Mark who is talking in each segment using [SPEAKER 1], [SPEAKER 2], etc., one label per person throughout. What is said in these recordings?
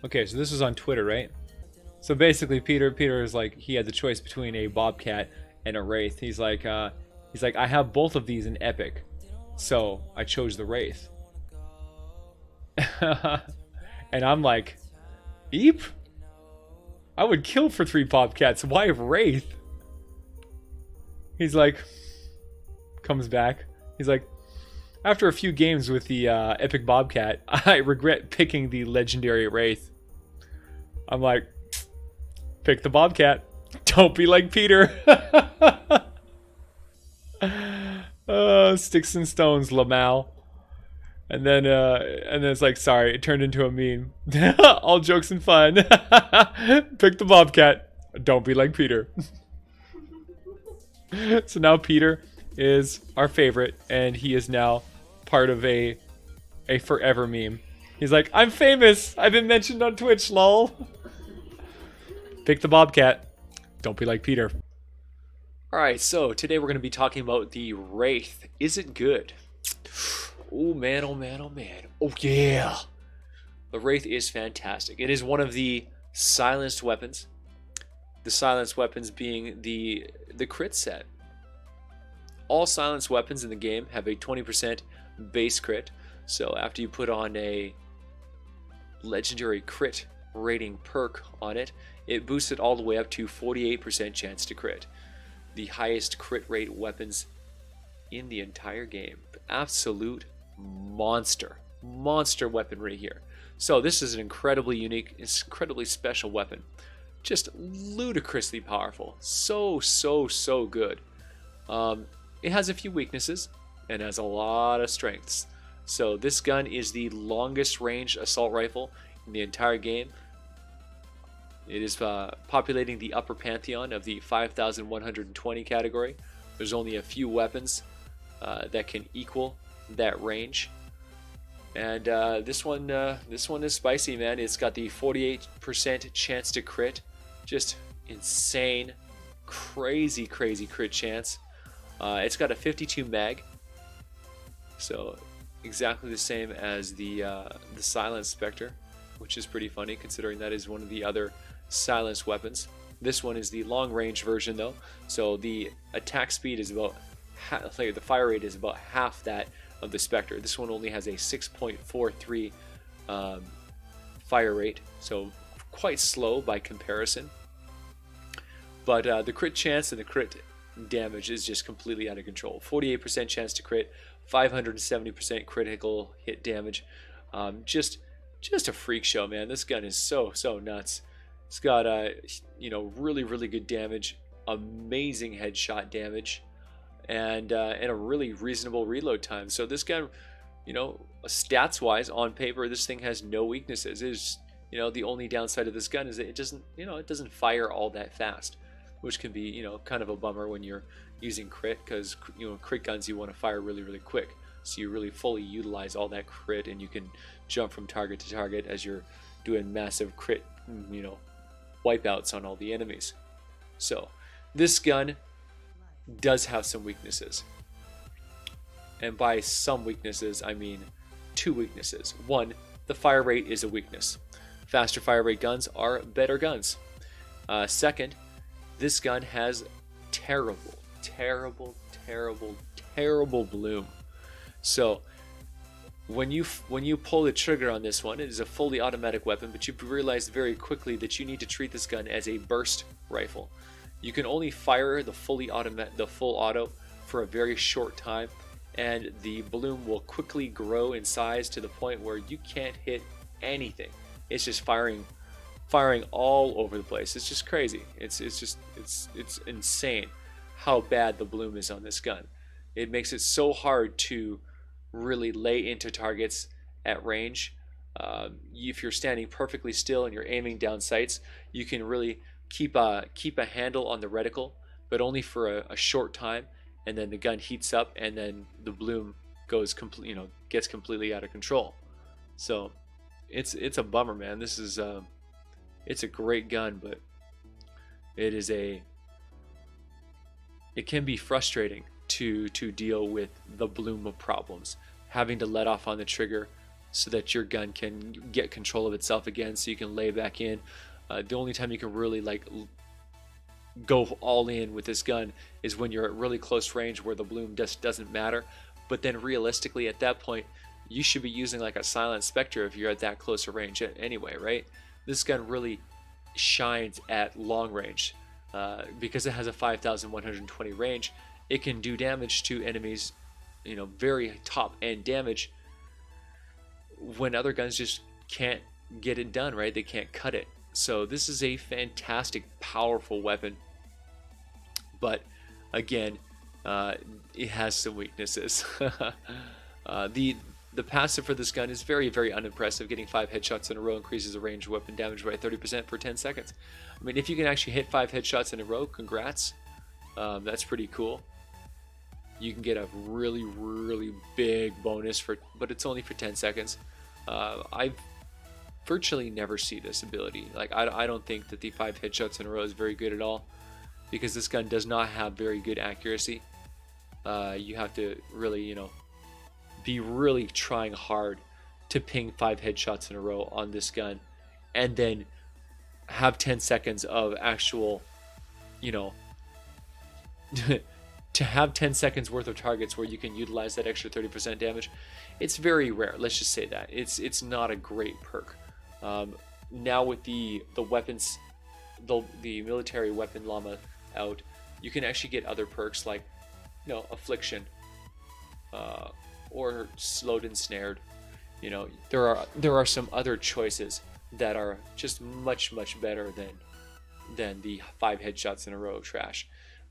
[SPEAKER 1] Okay, so this was on Twitter, right? So basically, Peter is like he had the choice between a Bobcat and a Wraith. He's like, I have both of these in Epic, so I chose the Wraith. And I'm like, Eep? I would kill for 3 Bobcats. Why Wraith? He's like, comes back. He's like, after a few games with the Epic Bobcat, I regret picking the legendary Wraith. I'm like, pick the Bobcat. Don't be like Peter. Sticks and stones, Lamal. And then it's like, sorry, it turned into a meme. All jokes and fun. Pick the Bobcat. Don't be like Peter. So now Peter is our favorite, and he is now part of a forever meme. He's like, I'm famous. I've been mentioned on Twitch, lol. Pick the Bobcat. Don't be like Peter. Alright, so today we're going to be talking about the Wraith. Is it good? Oh man, oh man, oh man. Oh yeah! The Wraith is fantastic. It is one of the silenced weapons. The silenced weapons being the crit set. All silenced weapons in the game have a 20% base crit. So after you put on a legendary crit rating perk on it, it boosts it all the way up to 48% chance to crit. The highest crit rate weapons in the entire game. Absolute monster weaponry here. So this is an incredibly unique, incredibly special weapon. Just ludicrously powerful. So good. It has a few weaknesses and has a lot of strengths. So this gun is the longest range assault rifle in the entire game. It is populating the upper pantheon of the 5,120 category. There's only a few weapons that can equal that range. And this one is spicy, man. It's got the 48% chance to crit. Just insane, crazy crit chance. It's got a 52 mag, so exactly the same as the Silence Spectre, which is pretty funny considering that is one of the other silenced weapons. This one is the long range version though, so the attack speed is about the fire rate is about half that of the Spectre. This one only has a 6.43 fire rate, so quite slow by comparison. But the crit chance and the crit damage is just completely out of control. 48% chance to crit, 570% critical hit damage. Just a freak show, man. This gun is so nuts. It's got really good damage, amazing headshot damage, and a really reasonable reload time. So this gun, stats wise on paper, this thing has no weaknesses. It's the only downside of this gun is that it doesn't fire all that fast, which can be kind of a bummer when you're using crit, because crit guns you want to fire really quick, so you really fully utilize all that crit and you can jump from target to target as you're doing massive crit wipeouts on all the enemies. So this gun does have some weaknesses, and by some weaknesses I mean 2 weaknesses. One, the fire rate is a weakness. Faster fire rate guns are better guns. Second, this gun has terrible bloom. So when you pull the trigger on this one, it is a fully automatic weapon, but you realize very quickly that you need to treat this gun as a burst rifle. You can only fire the full auto for a very short time, and the bloom will quickly grow in size to the point where you can't hit anything. It's just firing all over the place. It's just crazy. It's insane how bad the bloom is on this gun. It makes it so hard to really lay into targets at range. If you're standing perfectly still and you're aiming down sights, you can really keep a handle on the reticle, but only for a short time, and then the gun heats up and then the bloom gets completely out of control. So it's a bummer, man. This is it's a great gun, but it can be frustrating to deal with the bloom of problems, having to let off on the trigger so that your gun can get control of itself again, so you can lay back in. The only time you can really like go all in with this gun is when you're at really close range where the bloom just doesn't matter. But then realistically at that point, you should be using like a Silent Spectre if you're at that closer range anyway, right? This gun really shines at long range because it has a 5,120 range. It can do damage to enemies, you know, very top end damage when other guns just can't get it done, right? They can't cut it. So this is a fantastic, powerful weapon. But again, it has some weaknesses. The passive for this gun is very, very unimpressive. Getting 5 headshots in a row increases the range weapon damage by 30% for 10 seconds. I mean, if you can actually hit 5 headshots in a row, congrats. That's pretty cool. You can get a really, really big bonus but it's only for 10 seconds. I virtually never see this ability. Like, I don't think that the 5 headshots in a row is very good at all, because this gun does not have very good accuracy. You have to really, you know, be really trying hard to ping 5 headshots in a row on this gun, and then have 10 seconds of actual, you know, to have 10 seconds worth of targets where you can utilize that extra 30% damage. It's very rare, let's just say that. It's not a great perk. Now with the weapons, the military weapon llama out, you can actually get other perks like, you know, Affliction, or Slowed and Snared. You know, there are some other choices that are just much better than the 5 headshots in a row trash.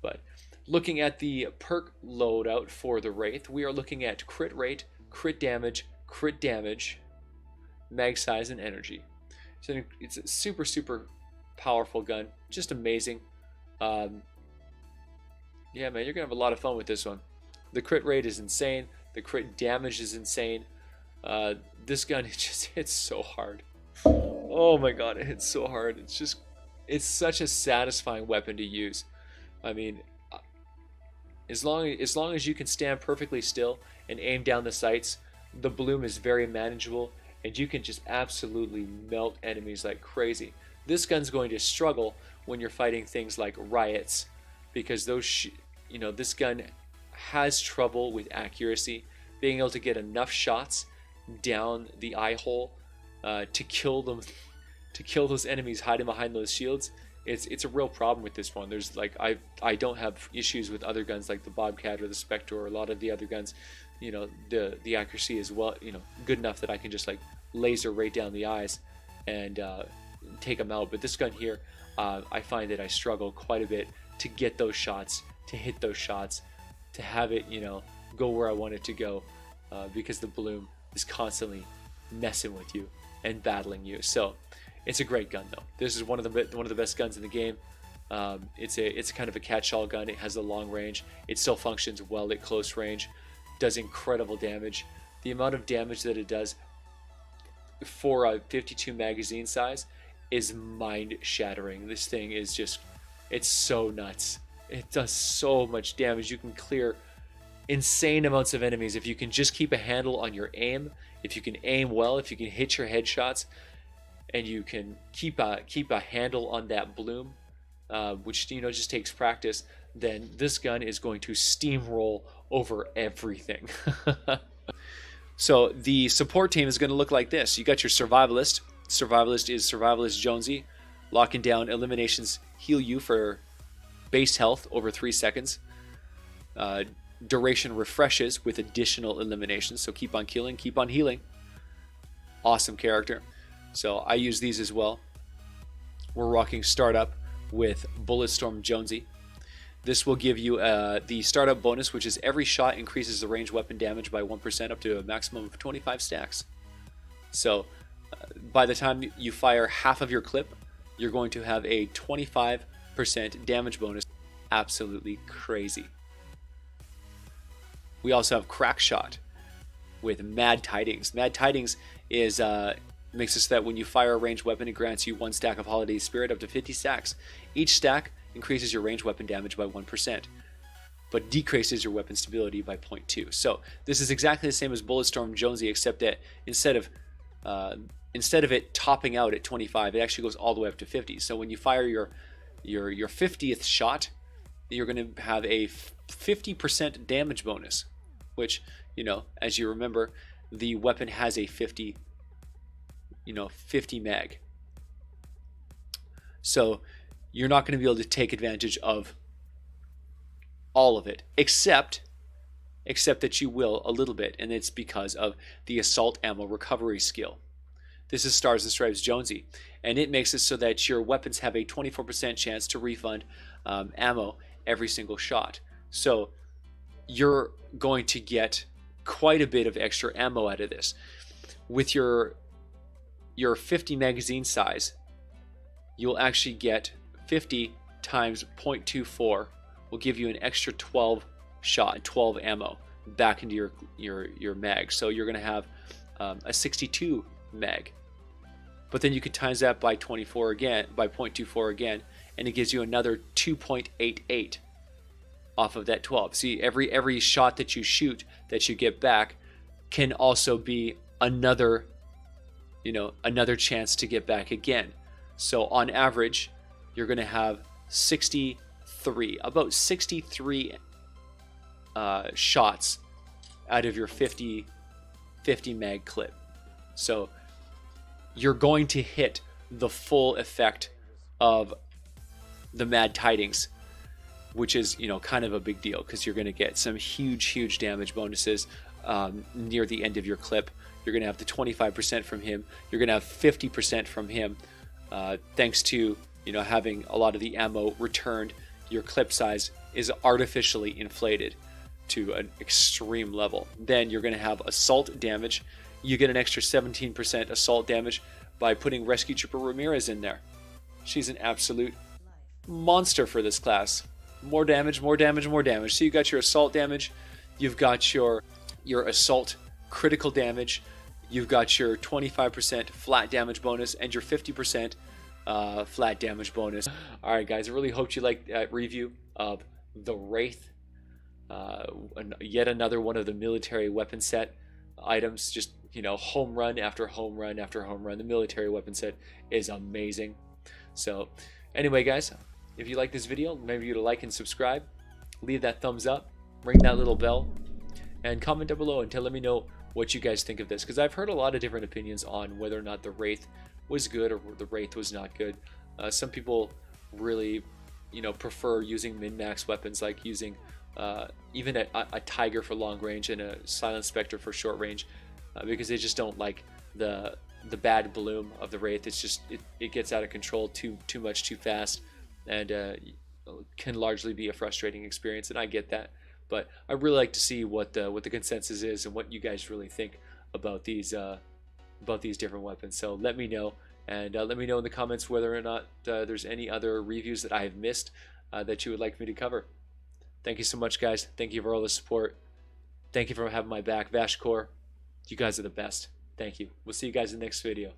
[SPEAKER 1] But looking at the perk loadout for the Wraith, we are looking at crit rate, crit damage, mag size, and energy. So it's a super powerful gun, just amazing. Yeah, man, you're gonna have a lot of fun with this one. The crit rate is insane. The crit damage is insane. This gun, it just hits so hard. Oh my god, it hits so hard. It's such a satisfying weapon to use. I mean, as long as you can stand perfectly still and aim down the sights, the bloom is very manageable, and you can just absolutely melt enemies like crazy. This gun's going to struggle when you're fighting things like riots, because you know, this gun has trouble with accuracy, being able to get enough shots down the eye hole to kill them, to kill those enemies hiding behind those shields. It's a real problem with this one. There's like, I don't have issues with other guns like the Bobcat or the Spectre or a lot of the other guns. You know, the accuracy is, well, you know, good enough that I can just like laser right down the eyes and take them out. But this gun here, I find that I struggle quite a bit to get those shots, to hit those shots, to have it, you know, go where I want it to go, because the bloom is constantly messing with you and battling you. So it's a great gun though. This is one of the best guns in the game. It's kind of a catch-all gun. It has a long range. It still functions well at close range. Does incredible damage. The amount of damage that it does for a 52 magazine size is mind-shattering. This thing is just, it's so nuts. It does so much damage. You can clear insane amounts of enemies if you can just keep a handle on your aim, if you can aim well, if you can hit your headshots, and you can keep a handle on that bloom, which, you know, just takes practice. Then this gun is going to steamroll over everything. So the support team is going to look like this. You got your Survivalist. Survivalist is Survivalist Jonesy. Locking down eliminations heal you for base health over 3 seconds. Duration refreshes with additional eliminations. So keep on killing, keep on healing. Awesome character. So I use these as well. We're rocking Startup with Bulletstorm Jonesy. This will give you the startup bonus, which is every shot increases the range weapon damage by 1% up to a maximum of 25 stacks. So by the time you fire half of your clip, you're going to have a 25% damage bonus. Absolutely crazy. We also have Crack Shot with Mad Tidings. Mad Tidings is makes it so that when you fire a ranged weapon, it grants you 1 stack of Holiday Spirit up to 50 stacks. Each stack increases your ranged weapon damage by 1%.
[SPEAKER 2] but decreases your weapon stability by 0.2. So this is exactly the same as Bulletstorm Jonesy, except that instead of it topping out at 25, it actually goes all the way up to 50. So when you fire your 50th shot, you're going to have a 50% damage bonus, which, you know, as you remember, the weapon has a 50 mag. So you're not going to be able to take advantage of all of it, except that you will a little bit, and it's because of the assault ammo recovery skill. This is Stars and Stripes Jonesy, and it makes it so that your weapons have a 24% chance to refund ammo every single shot. So you're going to get quite a bit of extra ammo out of this. With your 50 magazine size, you'll actually get 50 times 0.24 will give you an extra 12 shot, 12 ammo back into your mag. So you're going to have a 62 mag. But then you could times that by 24 again, by 0.24 again, and it gives you another 2.88 off of that 12. See, every shot that you shoot that you get back can also be another chance to get back again. So on average, you're going to have about 63 shots out of your 50 mag clip. So you're going to hit the full effect of the Mad Tidings, which is, you know, kind of a big deal, because you're going to get some huge damage bonuses near the end of your clip. You're going to have the 25% from him. You're going to have 50% from him, thanks to, you know, having a lot of the ammo returned. Your clip size is artificially inflated to an extreme level. Then you're going to have assault damage. You get an extra 17% assault damage by putting Rescue Trooper Ramirez in there. She's an absolute monster for this class. More damage. So you got your assault damage, you've got your assault critical damage, you've got your 25% flat damage bonus, and your 50% flat damage bonus. Alright guys, I really hope you liked that review of the Wraith. Yet another one of the military weapon set items. Just, you know, home run after home run after home run. The military weapon set is amazing. So anyway guys, if you like this video, remember you to like and subscribe, leave that thumbs up, ring that little bell, and comment down below and let me know what you guys think of this, because I've heard a lot of different opinions on whether or not the Wraith was good or the Wraith was not good. Some people really, you know, prefer using min-max weapons, like using even a Tiger for long range and a Silent Spectre for short range, because they just don't like the bad bloom of the Wraith. It's just it gets out of control too much too fast, and can largely be a frustrating experience, and I get that. But I really like to see what the consensus is and what you guys really think about these different weapons. So let me know, and let me know in the comments whether or not there's any other reviews that I have missed that you would like me to cover. Thank you so much, guys. Thank you for all the support. Thank you for having my back, VASH Corps. You guys are the best. Thank you. We'll see you guys in the next video.